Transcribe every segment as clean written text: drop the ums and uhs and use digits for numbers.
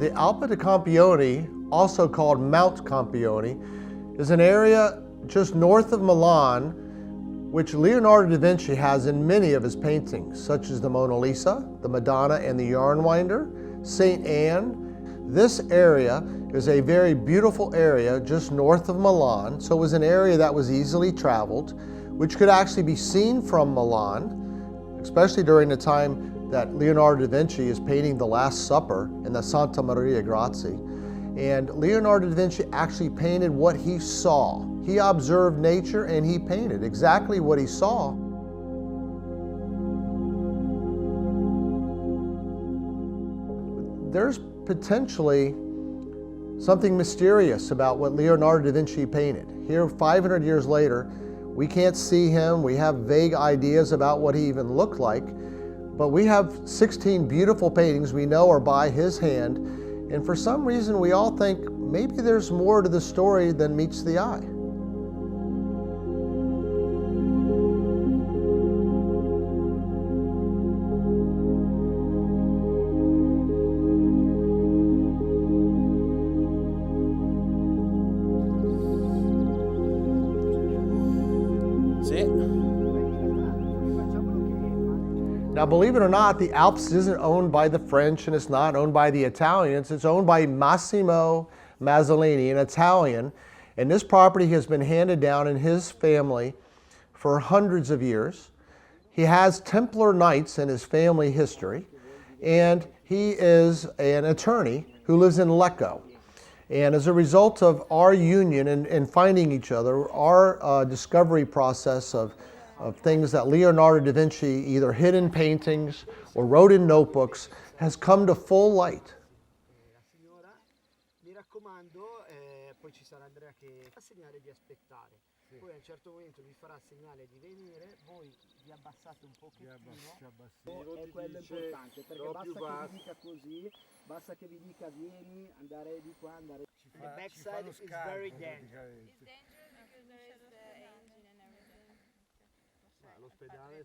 The Alpe di Campione, also called Mount Campione, is an area just north of Milan which Leonardo da Vinci has in many of his paintings, such as the Mona Lisa, the Madonna and the Yarn Winder, St. Anne. This area is a very beautiful area just north of Milan, so it was an area that was easily traveled, which could actually be seen from Milan, especially during the time that Leonardo da Vinci is painting the Last Supper in the Santa Maria Grazie. And Leonardo da Vinci actually painted what he saw. He observed nature and he painted exactly what he saw. There's potentially something mysterious about what Leonardo da Vinci painted. Here, 500 years later, we can't see him. We have vague ideas about what he even looked like, but we have 16 beautiful paintings we know are by his hand, and for some reason we all think maybe there's more to the story than meets the eye. Now, believe it or not, the Alps isn't owned by the French and it's not owned by the Italians. It's owned by Massimo Mazzoleni, an Italian. And this property has been handed down in his family for hundreds of years. He has Templar Knights in his family history. And he is an attorney who lives in Lecco. And as a result of our union and finding each other, our discovery process of things that Leonardo da Vinci either hid in paintings or wrote in notebooks has come to full light. Mi raccomando, poi ci sarà Andrea che fa segnale di aspettare. Poi a un certo momento vi farà segnale di venire, voi vi abbassate un pochettino. È quello importante, perché basta che vi dica così, basta che vi dica vieni, andare di qua, andare. The backside is very dangerous. It's dangerous because there is the engine and everything. L'ospedale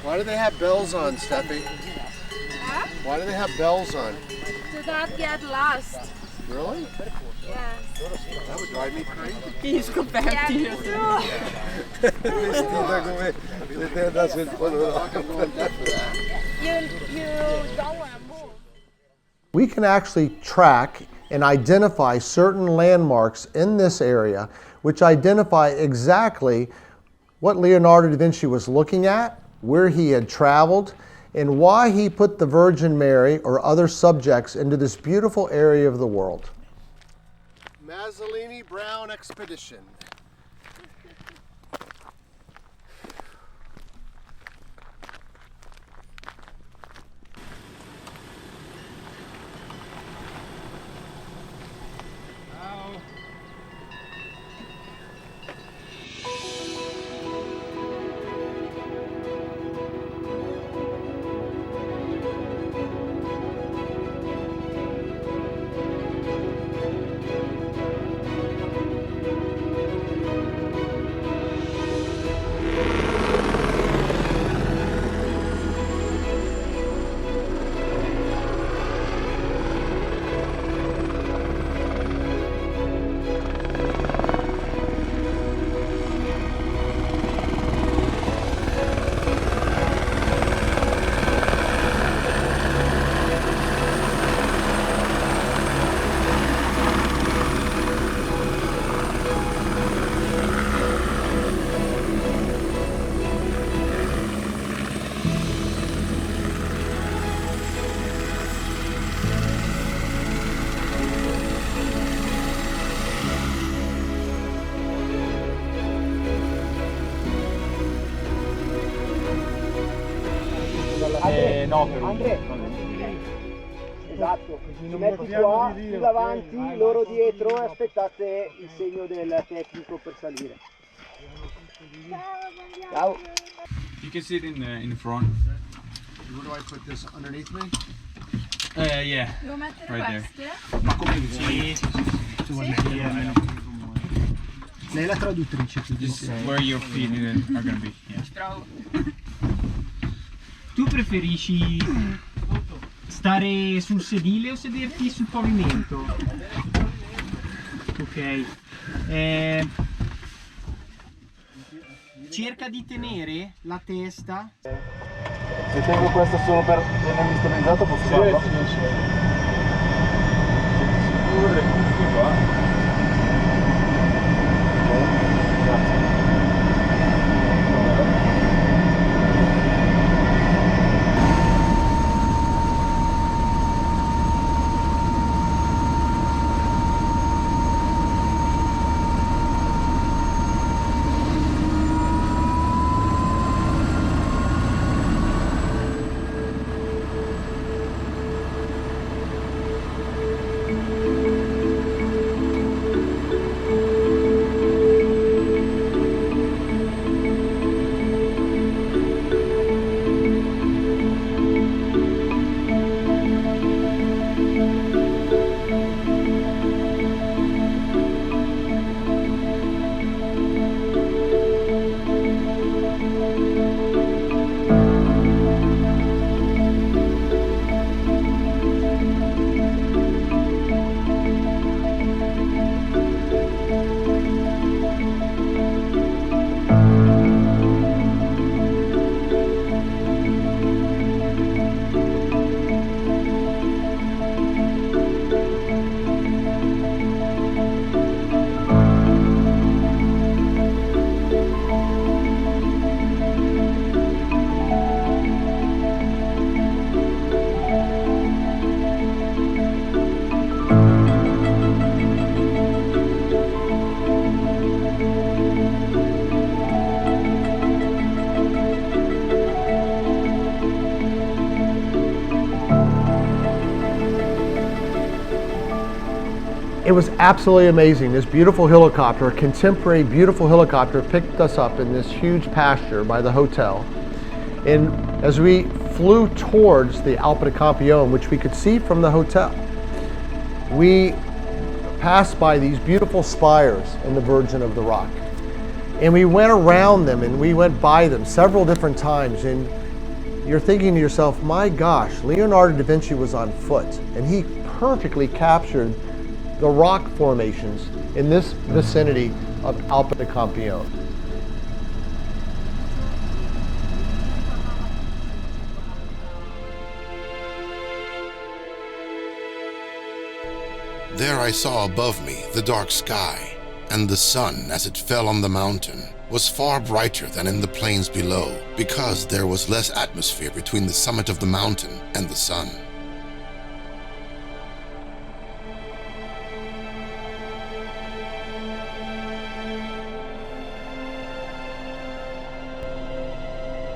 Why do they have bells on, Steffi? Huh? Why do they have bells on? To not get lost. Really? Yes. That would drive me crazy. Yeah, it's true. You don't want to move. We can actually track and identify certain landmarks in this area which identify exactly what Leonardo da Vinci was looking at, where he had traveled, and why he put the Virgin Mary or other subjects into this beautiful area of the world. Mazzoleni Brown Expedition. Andre, esatto, ci metti qua, tu davanti, loro dietro e aspettate il segno del tecnico per salire. Ciao. You can sit in the front. Where do I put this? Underneath me? Yeah, Devo mettere right queste? there. Ma come sì. Lei è la traduttrice. Just where your feet are gonna be. Yeah. Tu preferisci stare sul sedile o sederti sul pavimento? Ok. Cerca di tenere la testa. Se tengo questo solo per tenermi stabilizzato posso farlo? Sì. Sicuro le cuffie qua. Ok, grazie. It was absolutely amazing. This beautiful helicopter, a contemporary beautiful helicopter, picked us up in this huge pasture by the hotel. And as we flew towards the Alpe di Campione, which we could see from the hotel, we passed by these beautiful spires in the Virgin of the Rock. And we went around them and we went by them several different times. And you're thinking to yourself, my gosh, Leonardo da Vinci was on foot and he perfectly captured the rock formations in this vicinity of Alpe di Campione. There I saw above me the dark sky, and the sun, as it fell on the mountain, was far brighter than in the plains below, because there was less atmosphere between the summit of the mountain and the sun.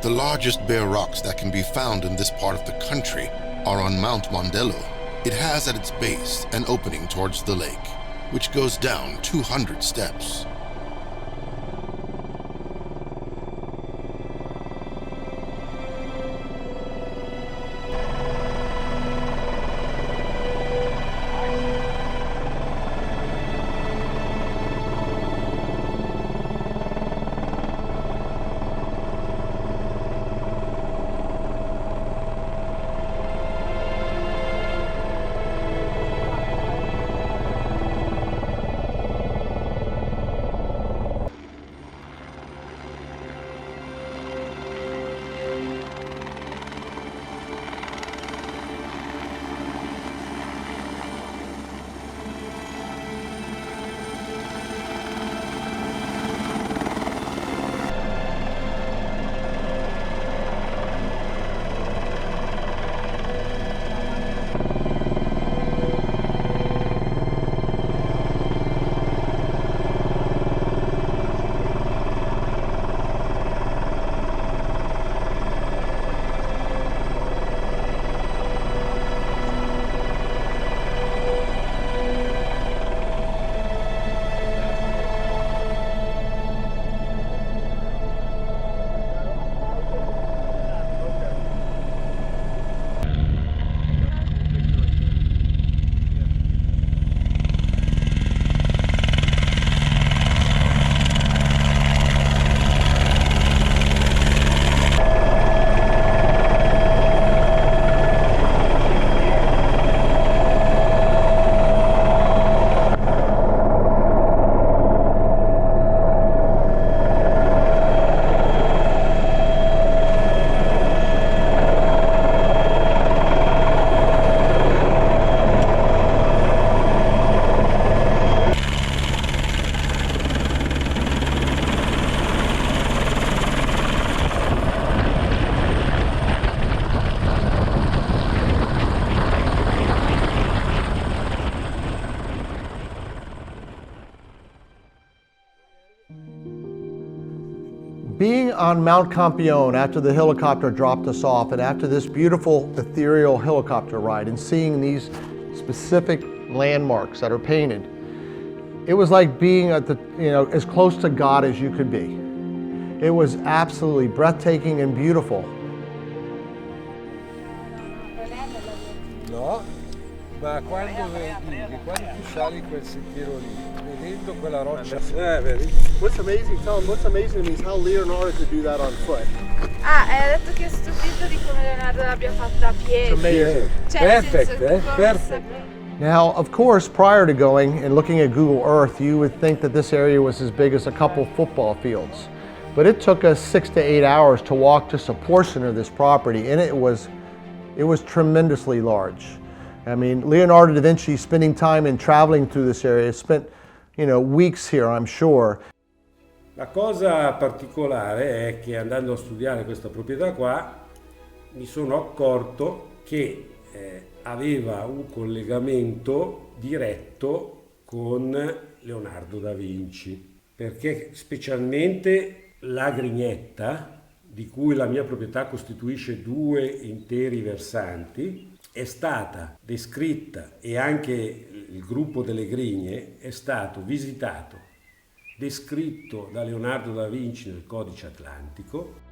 The largest bare rocks that can be found in this part of the country are on Mount Mondello. It has at its base an opening towards the lake, which goes down 200 steps. Being on Mount Campione after the helicopter dropped us off and after this beautiful ethereal helicopter ride and seeing these specific landmarks that are painted, it was like being at the, as close to God as you could be. It was absolutely breathtaking and beautiful. No, ma quando tu sali quel sentiero lì, vedendo quella roccia, vedi? What's amazing to me is how Leonardo could do that on foot. Hai detto che è stupito di come Leonardo l'abbia fatta a piedi. Amazing. Cioè, nel Perfect, senso, come perfect. Now, of course, prior to going and looking at Google Earth, you would think that this area was as big as a couple football fields. But it took us 6 to 8 hours to walk just a portion of this property, and it was tremendously large. I mean, Leonardo da Vinci spending time and traveling through this area, spent, weeks here, I'm sure. La cosa particolare è che andando a studiare questa proprietà qua, mi sono accorto che aveva un collegamento diretto con Leonardo da Vinci, perché specialmente la Grignetta, di cui la mia proprietà costituisce 2 interi versanti, è stata descritta, e anche il gruppo delle Grigne è stato visitato, descritto da Leonardo da Vinci nel Codice Atlantico.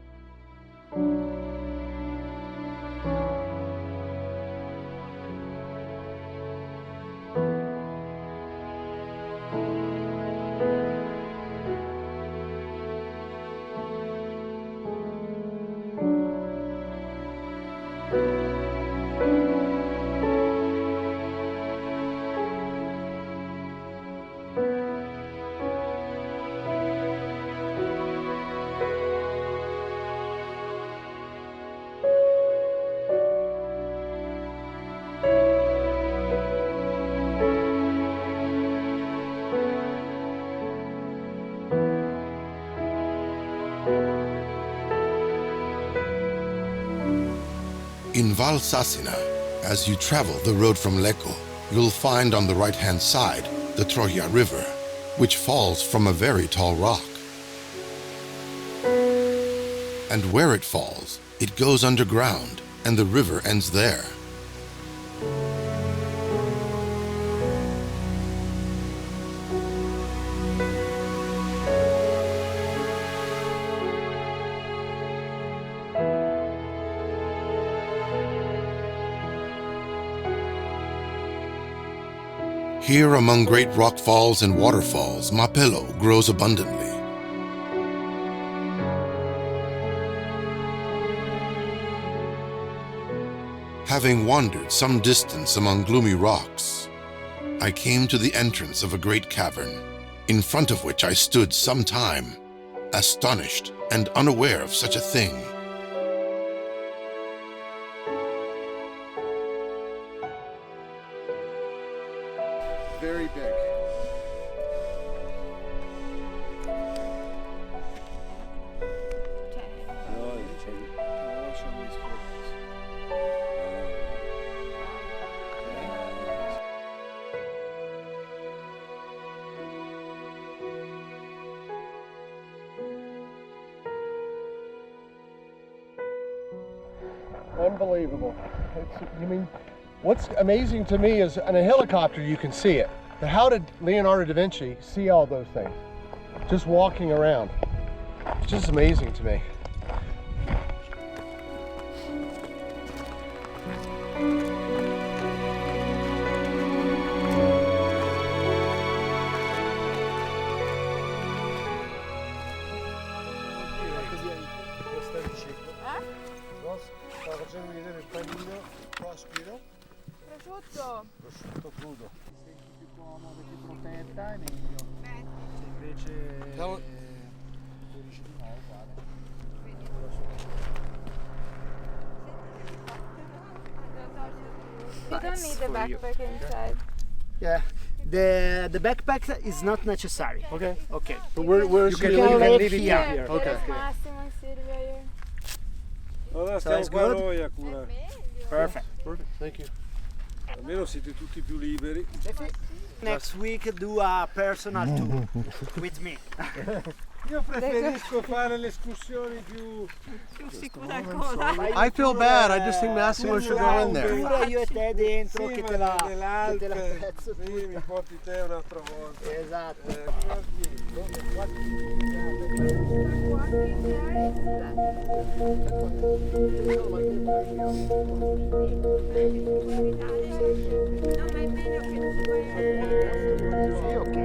In Val Sassina, as you travel the road from Lecco, you'll find on the right-hand side the Troia River, which falls from a very tall rock. And where it falls, it goes underground, and the river ends there. Here among great rock falls and waterfalls, mapello grows abundantly. Having wandered some distance among gloomy rocks, I came to the entrance of a great cavern, in front of which I stood some time, astonished and unaware of such a thing. Very big. Unbelievable. What's amazing to me is on a helicopter you can see it. But how did Leonardo da Vinci see all those things? Just walking around. It's just amazing to me. Stavo facendo vedere il panino prospero. Prosciutto. Prosciutto crudo. Più comodo, più protetta è meglio. Se invece 12 di nuovo uguale. You don't need the backpack inside. Yeah. The backpack is not necessary. Okay. Okay. But where You should can we leave leave it here. here? There's Okay. Massimo and Silvia here. Allora Sounds stiamo qua good. noi a cura. Perfect. Perfect. Thank you. Almeno siete tutti più liberi. Next week do a personal tour with me. Io preferisco fare le escursioni più sicura cosa. I feel bad. I just think Massimo should go in there. Pure io e te dentro che te la nell'Alpe. pezzo Sì, mi porti te un'altra volta. Esatto. No, ma è meglio che tu vai. Sì, ok.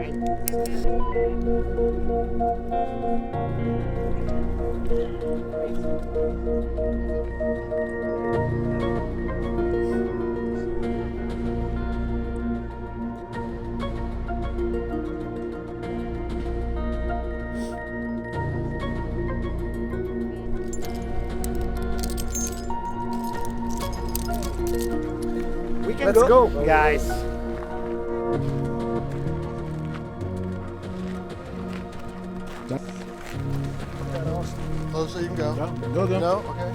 Let's go, guys. Oh, so you can go. Go. No? Okay.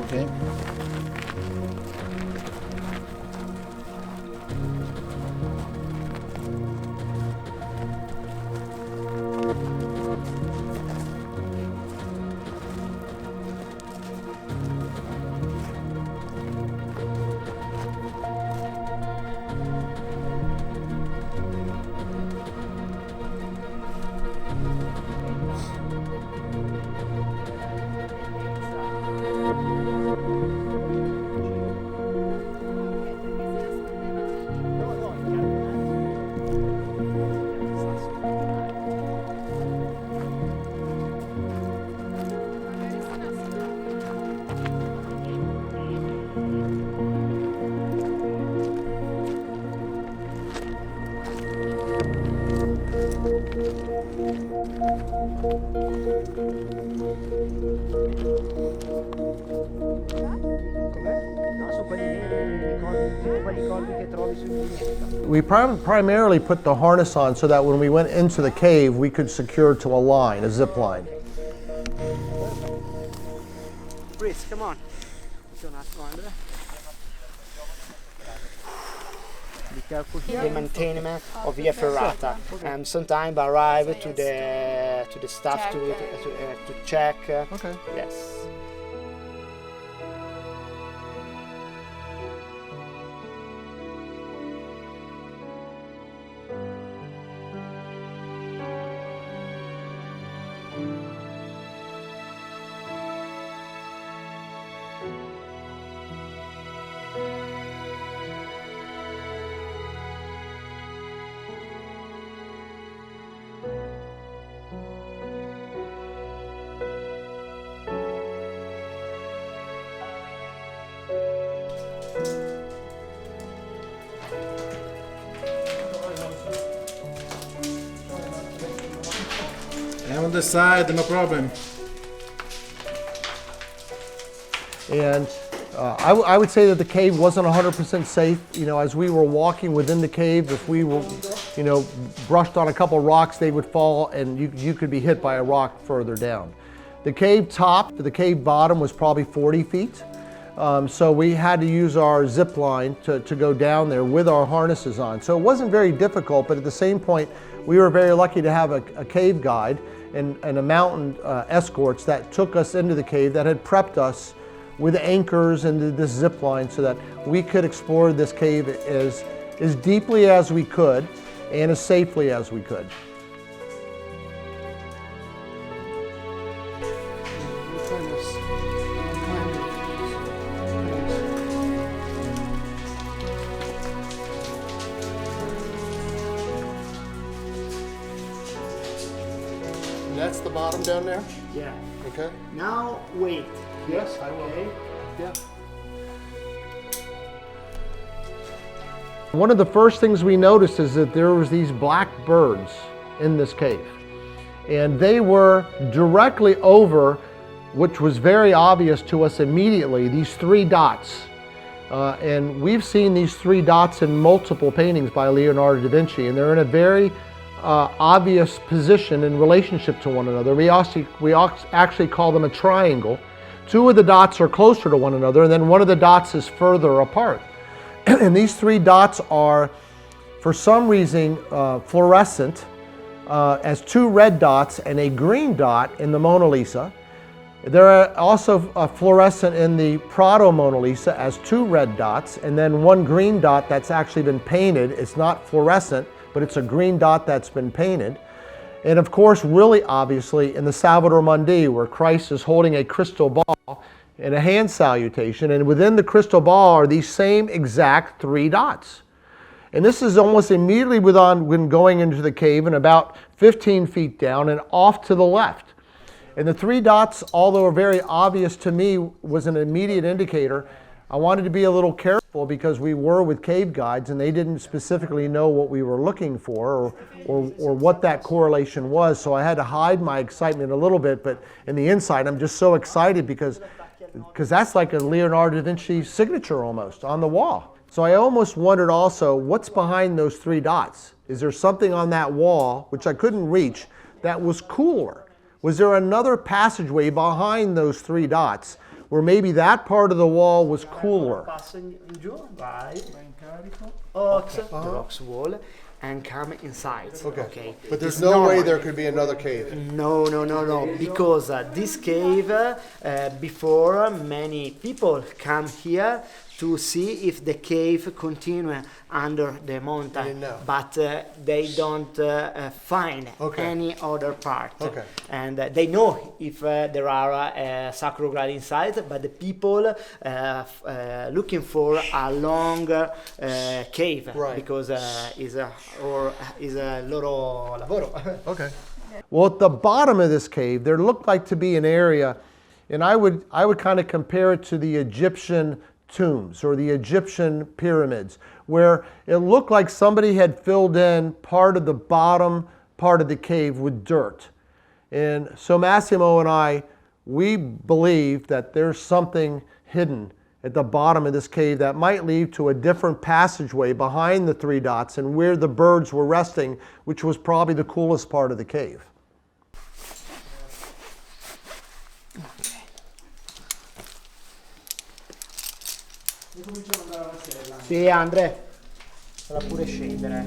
Okay. We primarily put the harness on so that when we went into the cave, we could secure to a line, a zip line. Chris, come on. Be careful here. The maintenance of via ferrata. Sometimes arrive to the staff to check. Okay. Yes. I'm on the side, no problem. And I would say that the cave wasn't 100% safe. You know, as we were walking within the cave, if we were, you know, brushed on a couple rocks, they would fall and you could be hit by a rock further down. The cave top to the cave bottom was probably 40 feet. So we had to use our zip line to go down there with our harnesses on. So it wasn't very difficult, but at the same point, we were very lucky to have a cave guide and a mountain escorts that took us into the cave that had prepped us with anchors into this zip line so that we could explore this cave as deeply as we could and as safely as we could. That's the bottom down there? Yeah. Okay. Now wait. Yes, I will. Okay. Yeah. One of the first things we noticed is that there was these black birds in this cave. And they were directly over, which was very obvious to us immediately, these three dots. And we've seen these three dots in multiple paintings by Leonardo da Vinci, and they're in a very obvious position in relationship to one another. We actually call them a triangle. Two of the dots are closer to one another, and then one of the dots is further apart. And these three dots are, for some reason, fluorescent, as two red dots and a green dot in the Mona Lisa. They're also fluorescent in the Prado Mona Lisa as two red dots, and then one green dot that's actually been painted. It's not fluorescent, but it's a green dot that's been painted. And of course, really obviously, in the Salvator Mundi, where Christ is holding a crystal ball in a hand salutation, and within the crystal ball are these same exact three dots. And this is almost immediately when going into the cave and about 15 feet down and off to the left. And the three dots, although very obvious to me, was an immediate indicator. I wanted to be a little careful because we were with cave guides and they didn't specifically know what we were looking for or what that correlation was. So I had to hide my excitement a little bit, but in the inside I'm just so excited because that's like a Leonardo da Vinci signature almost on the wall. So I almost wondered also, what's behind those three dots? Is there something on that wall, which I couldn't reach, that was cooler? Was there another passageway behind those three dots where maybe that part of the wall was cooler? Passa in giù, vai. The rocks wall and come inside. Okay. But there's It's no way normal. there could be another cave. No, because this cave, before many people come here to see if the cave continue under the mountain, didn't know. but they don't find any other part. Okay. And they know if there are sacrograde inside, but the people looking for a longer cave, Right. because is a loro lavoro. Okay. Well, at the bottom of this cave, there looked like to be an area, and I would kind of compare it to the Egyptian tombs or the Egyptian pyramids, where it looked like somebody had filled in part of the bottom part of the cave with dirt. And so Massimo and I, we believe that there's something hidden at the bottom of this cave that might lead to a different passageway behind the three dots and where the birds were resting, which was probably the coolest part of the cave. Sì, Andre, farà pure scendere.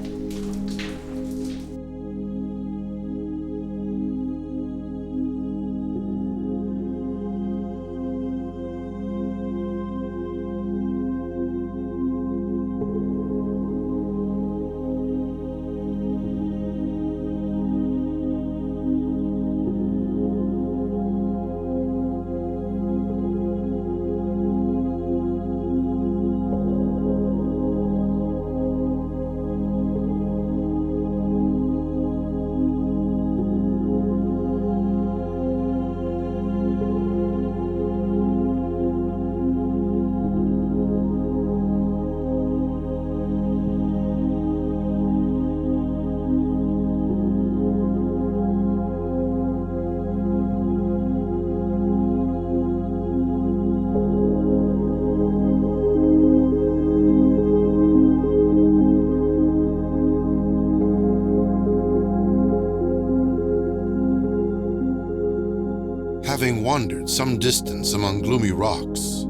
Having wandered some distance among gloomy rocks,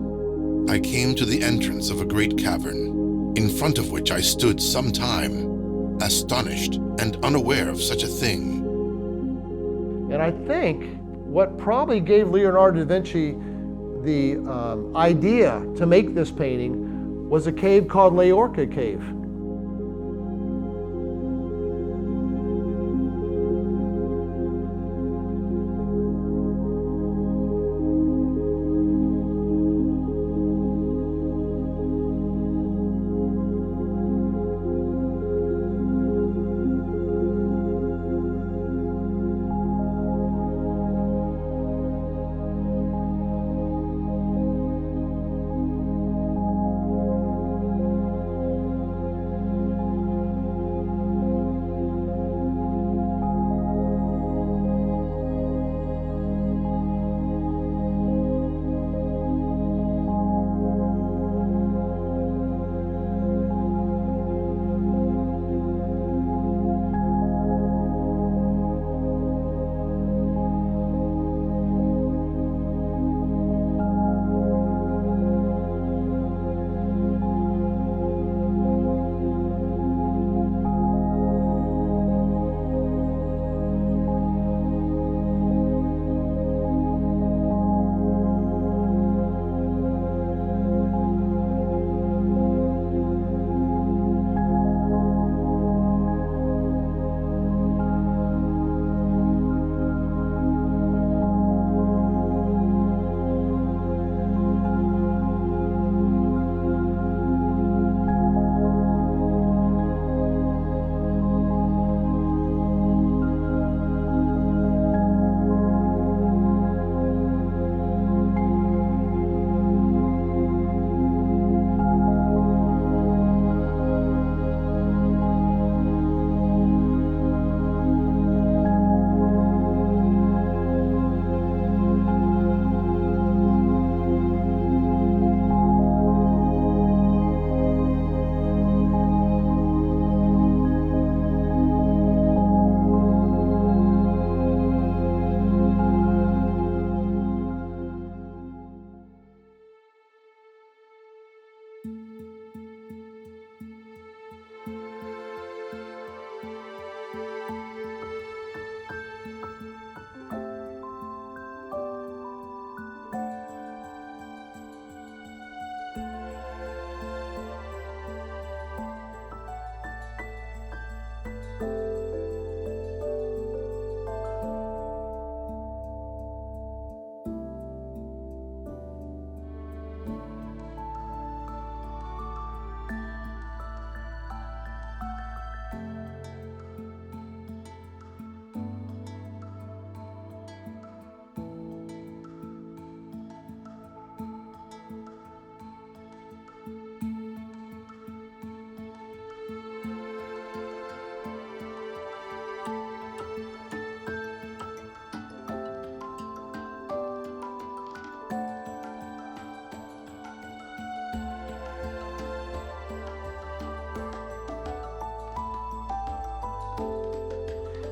I came to the entrance of a great cavern, in front of which I stood some time, astonished and unaware of such a thing. And I think what probably gave Leonardo da Vinci the idea to make this painting was a cave called Leorca Cave.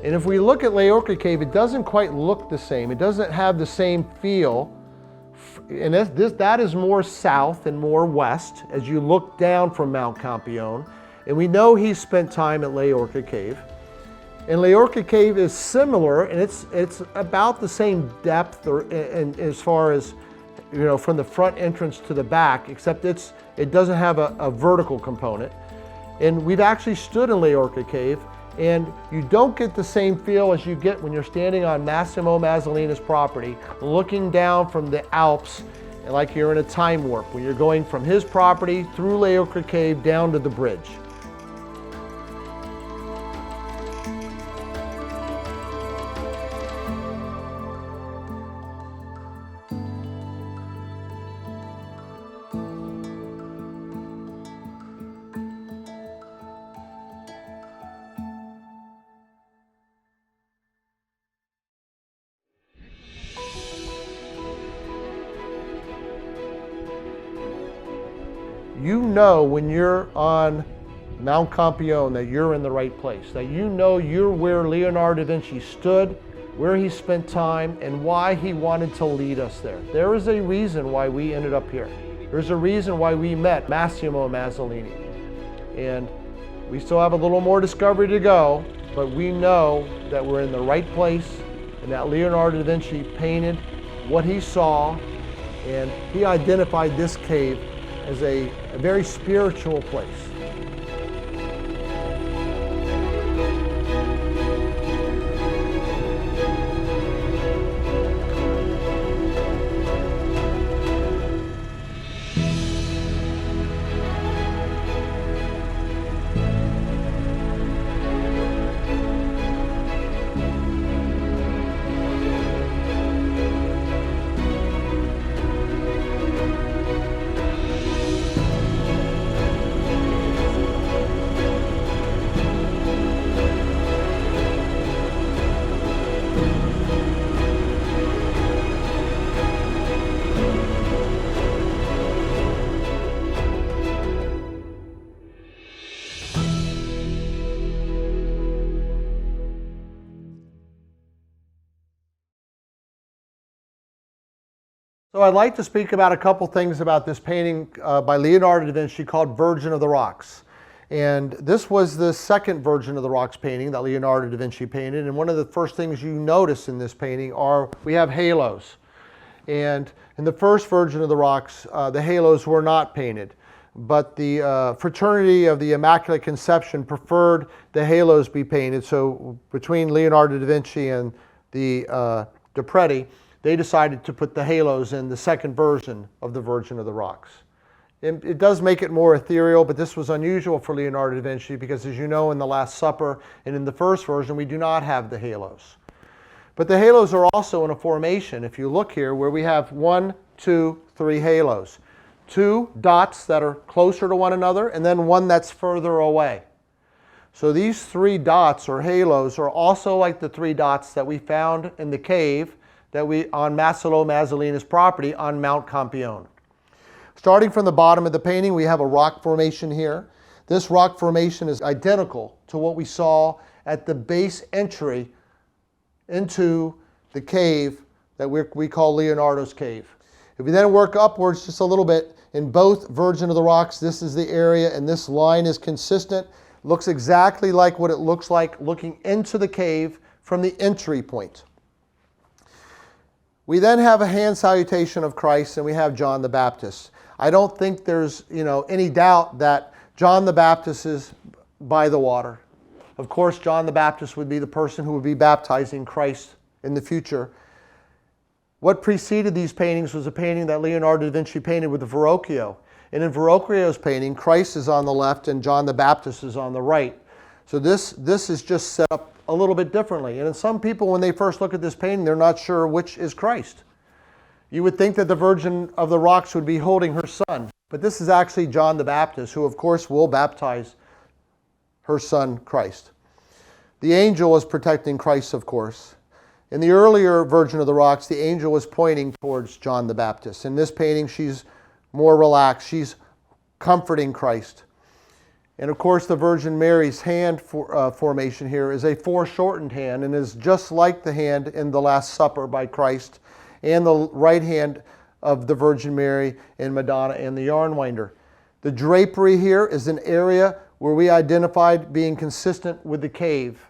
And if we look at Leorca Cave, it doesn't quite look the same. It doesn't have the same feel. And that is more south and more west as you look down from Mount Campione. And we know he spent time at Leorca Cave. And Leorca Cave is similar, and it's about the same depth and as far as, from the front entrance to the back, except it doesn't have a vertical component. And we've actually stood in Leorca Cave, and you don't get the same feel as you get when you're standing on Massimo Mazzoleni's property, looking down from the Alps, like you're in a time warp, when you're going from his property through Leorca Cave down to the bridge. You know when you're on Mount Campione that you're in the right place, that you're where Leonardo da Vinci stood, where he spent time, and why he wanted to lead us there. There is a reason why we ended up here. There's a reason why we met Massimo Mazzoleni. And we still have a little more discovery to go, but we know that we're in the right place and that Leonardo da Vinci painted what he saw, and he identified this cave as a very spiritual place. So I'd like to speak about a couple things about this painting by Leonardo da Vinci called Virgin of the Rocks. And this was the second Virgin of the Rocks painting that Leonardo da Vinci painted. And one of the first things you notice in this painting we have halos. And in the first Virgin of the Rocks, the halos were not painted. But the Fraternity of the Immaculate Conception preferred the halos be painted. So between Leonardo da Vinci and the Depreti, they decided to put the halos in the second version of the Virgin of the Rocks. It does make it more ethereal, but this was unusual for Leonardo da Vinci because, as you know, in the Last Supper and in the first version, we do not have the halos. But the halos are also in a formation, if you look here, where we have 1, 2, 3 halos. 2 dots that are closer to one another, and then one that's further away. So these 3 dots or halos are also like the 3 dots that we found in the cave on Massimo Mazzoleni's property on Mount Campione. Starting from the bottom of the painting, we have a rock formation here. This rock formation is identical to what we saw at the base entry into the cave that we call Leonardo's Cave. If we then work upwards just a little bit, in both Virgin of the Rocks, this is the area, and this line is consistent. Looks exactly like what it looks like looking into the cave from the entry point. We then have a hand salutation of Christ, and we have John the Baptist. I don't think there's any doubt that John the Baptist is by the water. Of course, John the Baptist would be the person who would be baptizing Christ in the future. What preceded these paintings was a painting that Leonardo da Vinci painted with the Verrocchio. And in Verrocchio's painting, Christ is on the left and John the Baptist is on the right. So this is just set up a little bit differently. And some people, when they first look at this painting, they're not sure which is Christ. You would think that the Virgin of the Rocks would be holding her son, but this is actually John the Baptist, who of course will baptize her son Christ. The angel was protecting Christ, of course. In the earlier Virgin of the Rocks, the angel was pointing towards John the Baptist. In this painting, she's more relaxed. She's comforting Christ. And of course, the Virgin Mary's hand formation here is a foreshortened hand and is just like the hand in the Last Supper by Christ and the right hand of the Virgin Mary in Madonna and the Yarn Winder. The drapery here is an area where we identified being consistent with the cave.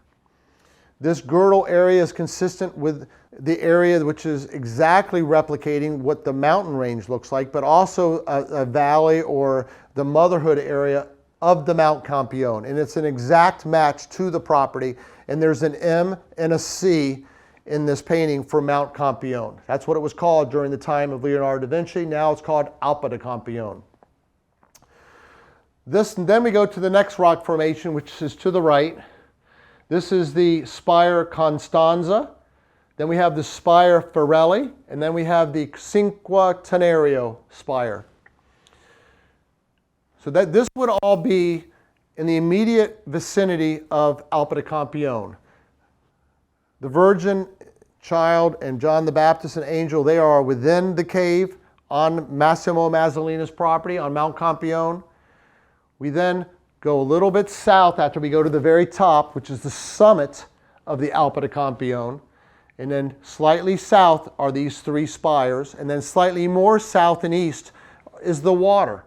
This girdle area is consistent with the area which is exactly replicating what the mountain range looks like, but also a valley or the motherhood area of the Mount Campione. And it's an exact match to the property. And there's an M and a C in this painting for Mount Campione. That's what it was called during the time of Leonardo da Vinci. Now it's called Alpe da Campione. Then we go to the next rock formation, which is to the right. This is the Spire Constanza. Then we have the Spire Ferrelli, and then we have the Cinquantenario Spire. So this would all be in the immediate vicinity of Alpe da Campione. The Virgin, Child, and John the Baptist and Angel, they are within the cave on Massimo Mazzoleni's property on Mount Campione. We then go a little bit south after we go to the very top, which is the summit of the Alpe da Campione. And then slightly south are these three spires. And then slightly more south and east is the water.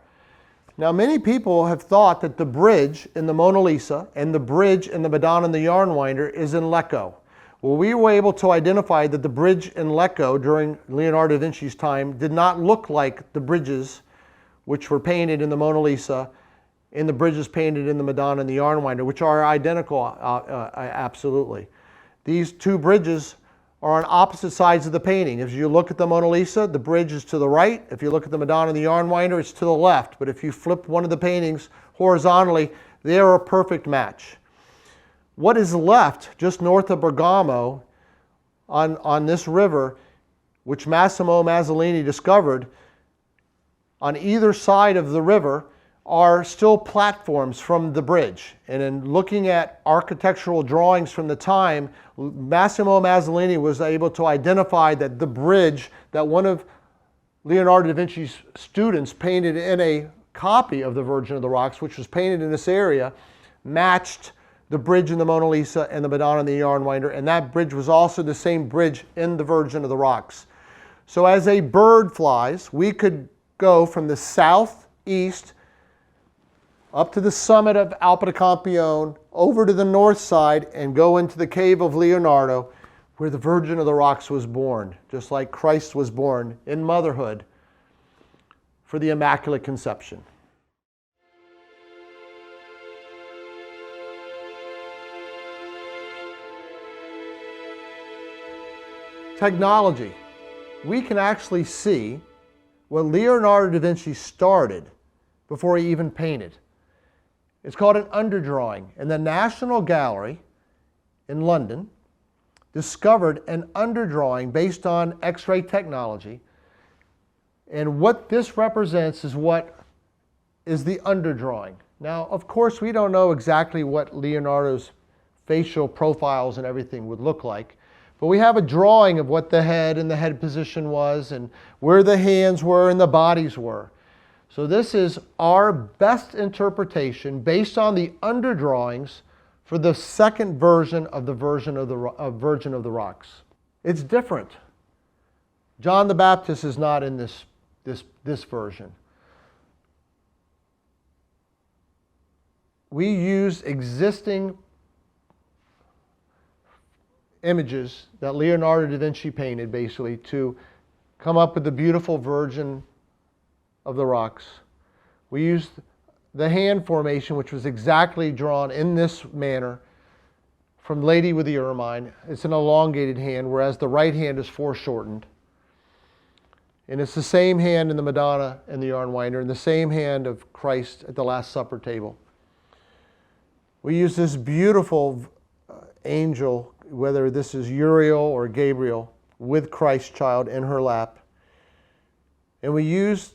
Now, many people have thought that the bridge in the Mona Lisa and the bridge in the Madonna and the Yarn Winder is in Lecco. Well, we were able to identify that the bridge in Lecco during Leonardo da Vinci's time did not look like the bridges which were painted in the Mona Lisa and the bridges painted in the Madonna and the Yarn Winder, which are identical, absolutely. These two bridges are on opposite sides of the painting. If you look at the Mona Lisa, the bridge is to the right. If you look at the Madonna and the Yarn Winder, it's to the left. But if you flip one of the paintings horizontally, they are a perfect match. What is left just north of Bergamo on this river, which Massimo Mazzoleni discovered, on either side of the river are still platforms from the bridge. And in looking at architectural drawings from the time, Massimo Mazzoleni was able to identify that the bridge that one of Leonardo da Vinci's students painted in a copy of the Virgin of the Rocks, which was painted in this area, matched the bridge in the Mona Lisa and the Madonna and the Yarn Winder, and that bridge was also the same bridge in the Virgin of the Rocks. So as a bird flies, we could go from the southeast up to the summit of Alpe da Campione, over to the north side, and go into the cave of Leonardo, where the Virgin of the Rocks was born, just like Christ was born in motherhood for the Immaculate Conception. Technology. We can actually see what Leonardo da Vinci started before he even painted. It's called an underdrawing. And the National Gallery in London discovered an underdrawing based on X-ray technology. And what this represents is what is the underdrawing. Now, of course, we don't know exactly what Leonardo's facial profiles and everything would look like. But we have a drawing of what the head and the head position was and where the hands were and the bodies were. So this is our best interpretation based on the underdrawings for the second version of the Virgin of the Rocks. It's different. John the Baptist is not in this version. We use existing images that Leonardo da Vinci painted basically to come up with the beautiful Virgin of the Rocks. We used the hand formation, which was exactly drawn in this manner from Lady with the Ermine. It's an elongated hand, whereas the right hand is foreshortened. And it's the same hand in the Madonna and the Yarn Winder, and the same hand of Christ at the Last Supper table. We use this beautiful angel, whether this is Uriel or Gabriel, with Christ child in her lap. And we use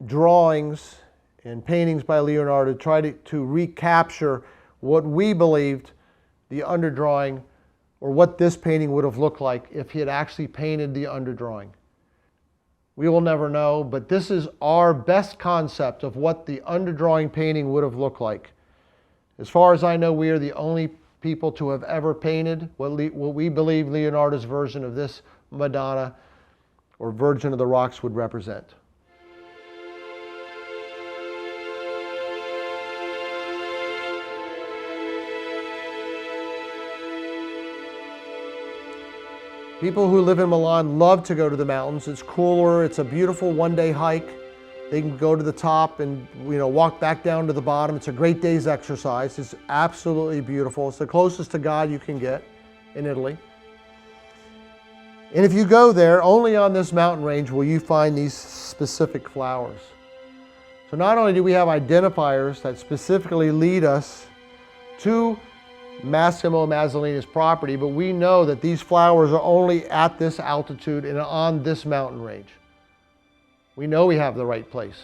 drawings and paintings by Leonardo to try to recapture what we believed the underdrawing, or what this painting would have looked like if he had actually painted the underdrawing. We will never know, but this is our best concept of what the underdrawing painting would have looked like. As far as I know, we are the only people to have ever painted what we believe Leonardo's version of this Madonna or Virgin of the Rocks would represent. People who live in Milan love to go to the mountains. It's cooler, it's a beautiful one-day hike. They can go to the top and walk back down to the bottom. It's a great day's exercise. It's absolutely beautiful. It's the closest to God you can get in Italy. And if you go there, only on this mountain range will you find these specific flowers. So not only do we have identifiers that specifically lead us to Massimo Mazzoleni's property, but we know that these flowers are only at this altitude and on this mountain range. We know we have the right place.